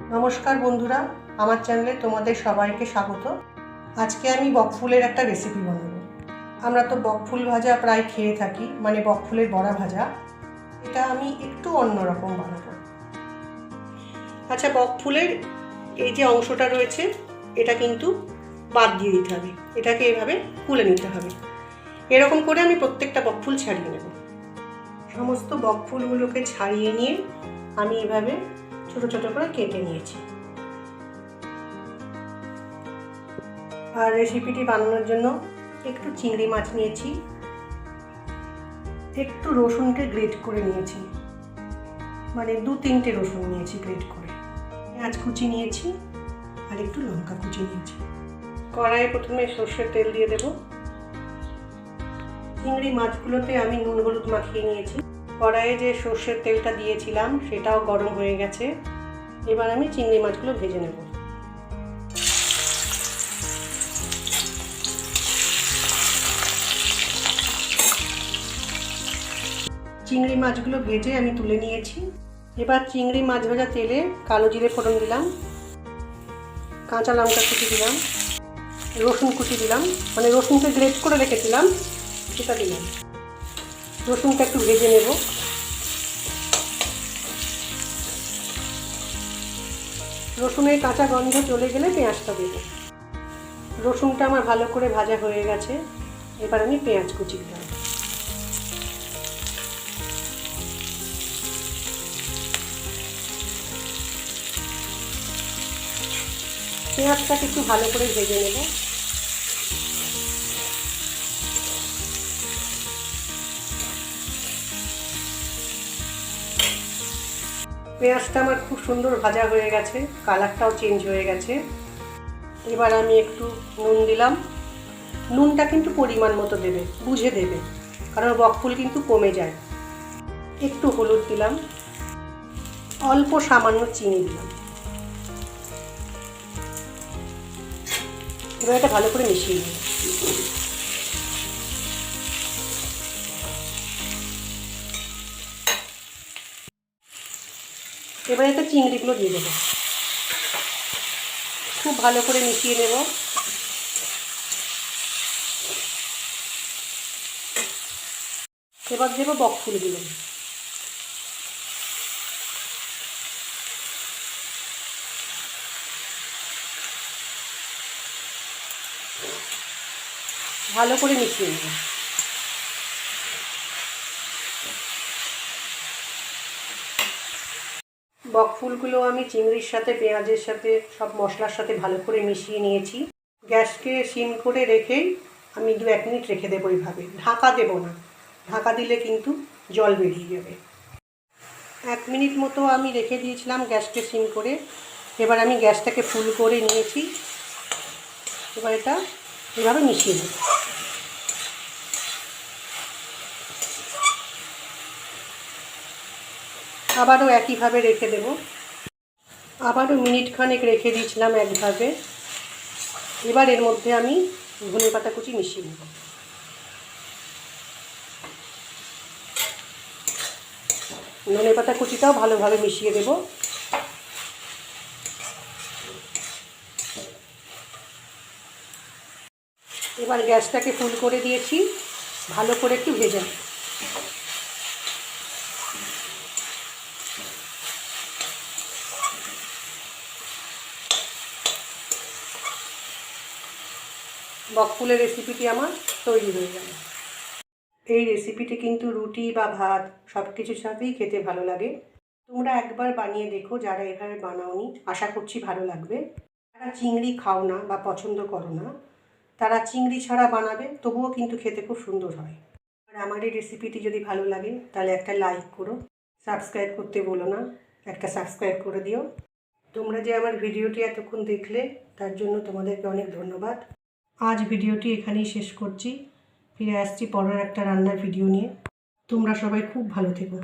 নমস্কার বন্ধুরা, আমার চ্যানেলে তোমাদের সবাইকে স্বাগত। আজকে আমি বকফুলের একটা রেসিপি বানাবো। আমরা তো বকফুল ভাজা প্রায় খেয়ে থাকি, মানে বকফুলের বড়া ভাজা। এটা আমি একটু অন্যরকম বানাবো। আচ্ছা, বকফুলের এই যে অংশটা রয়েছে এটা কিন্তু বাদ দিয়ে দিতে হবে। এটাকে এভাবে খুলে নিতে হবে। এরকম করে আমি প্রত্যেকটা বকফুল ছাড়িয়ে নেব। সমস্ত বকফুলগুলোকে ছাড়িয়ে নিয়ে আমি এভাবে ছোট ছোট করে কেটে নিয়েছি। আর রেসিপিটি বানানোর জন্য একটু চিংড়ি মাছ নিয়েছি, একটু রসুনকে গ্রেট করে নিয়েছি, মানে 2-3টে রসুন নিয়েছি গ্রেট করে, পেঁয়াজ কুচি নিয়েছি আর একটু লঙ্কা কুচি নিয়েছি। কড়াইয়ে প্রথমে সর্ষের তেল দিয়ে দেব। চিংড়ি মাছগুলোতে আমি নুন হলুদ মাখিয়ে নিয়েছি। কড়াইয়ে যে সর্ষের তেলটা দিয়েছিলাম সেটাও গরম হয়ে গেছে। এবার আমি চিংড়ি মাছগুলো ভেজে নেব। চিংড়ি মাছগুলো ভেজে আমি তুলে নিয়েছি। এবার চিংড়ি মাছ ভাজা তেলে কালো জিরে ফোড়ন দিলাম, কাঁচা লঙ্কা কুচি দিলাম, রসুন কুচি দিলাম, মানে রসুনকে গ্রেট করে রেখেছিলাম সেটা দিলাম। রসুনটা একটু ভেজে নেব। রসুনের কাঁচা গন্ধ চলে গেলে পেঁয়াজটা দেব। রসুনটা আমার ভালো করে ভাজা হয়ে গেছে। এবার আমি পেঁয়াজ কুচি দিলাম। পেঁয়াজটাকে একটু ভালো করে ভেজে নেব। পেঁয়াজটা আমার খুব সুন্দর ভাজা হয়ে গেছে, কালারটাও চেঞ্জ হয়ে গেছে। এবার আমি একটু নুন দিলাম। নুনটা কিন্তু পরিমাণ মতো দেবে, বুঝে দেবে, কারণ বকফুল কিন্তু কমে যায়। একটু হলুদ দিলাম, অল্প সামান্য চিনি দিলাম। এবার এটা ভালো করে মিশিয়ে নিই। এবার এটা চিংড়িগুলো দিয়ে দেবো। খুব ভালো করে মিশিয়ে নেব। এবার দেবো বকফুলগুলো। ভালো করে মিশিয়ে নেব। বকফুলগুলো আমি চিংড়ির সাথে, পেঁয়াজের সাথে, সব মশলার সাথে ভালো করে মিশিয়ে নিয়েছি। গ্যাসকে সিম করে রেখেই আমি 2-1 মিনিট রেখে দেবো এইভাবে। ঢাকা দেবো না, ঢাকা দিলে কিন্তু জল বেরিয়ে যাবে। 1 মিনিট মতো আমি রেখে দিয়েছিলাম গ্যাসকে সিম করে। এবার আমি গ্যাসটাকে ফুল করে নিয়েছি। এবার এটা এভাবে মিশিয়ে দেবো। আবারও একইভাবে রেখে দেব। আবারও মিনিট খানেক রেখে দিয়েছিলাম একভাবে। এবার এর মধ্যে আমি ধনেপাতা কুচি মিশিয়ে নেব। ধনেপাতা কুচিটাও ভালোভাবে মিশিয়ে দেব। এবার গ্যাসটাকে ফুল করে দিয়েছি, ভালো করে একটু ভেজে নেব। বকফুলের রেসিপিটি আমার তৈরি হয়ে গেল। এই রেসিপিটি কিন্তু রুটি বা ভাত সব কিছুর সাথেই খেতে ভালো লাগে। তোমরা একবার বানিয়ে দেখো, যারা এভাবে বানাওনি, আশা করছি ভালো লাগবে। যারা চিংড়ি খাও না বা পছন্দ করো না, তারা চিংড়ি ছাড়া বানাবে, তবুও কিন্তু খেতে খুব সুন্দর হয়। আর আমার এই রেসিপিটি যদি ভালো লাগে তাহলে একটা লাইক করো, সাবস্ক্রাইব করতে বলো না, একটা সাবস্ক্রাইব করে দিও। তোমরা যে আমার ভিডিওটি এতক্ষণ দেখলে তার জন্য তোমাদেরকে অনেক ধন্যবাদ। আজ ভিডিওটি এখানেই শেষ করছি। ফিরে আসছি পরের একটা রান্নার ভিডিও নিয়ে। তোমরা সবাই খুব ভালো থেকো।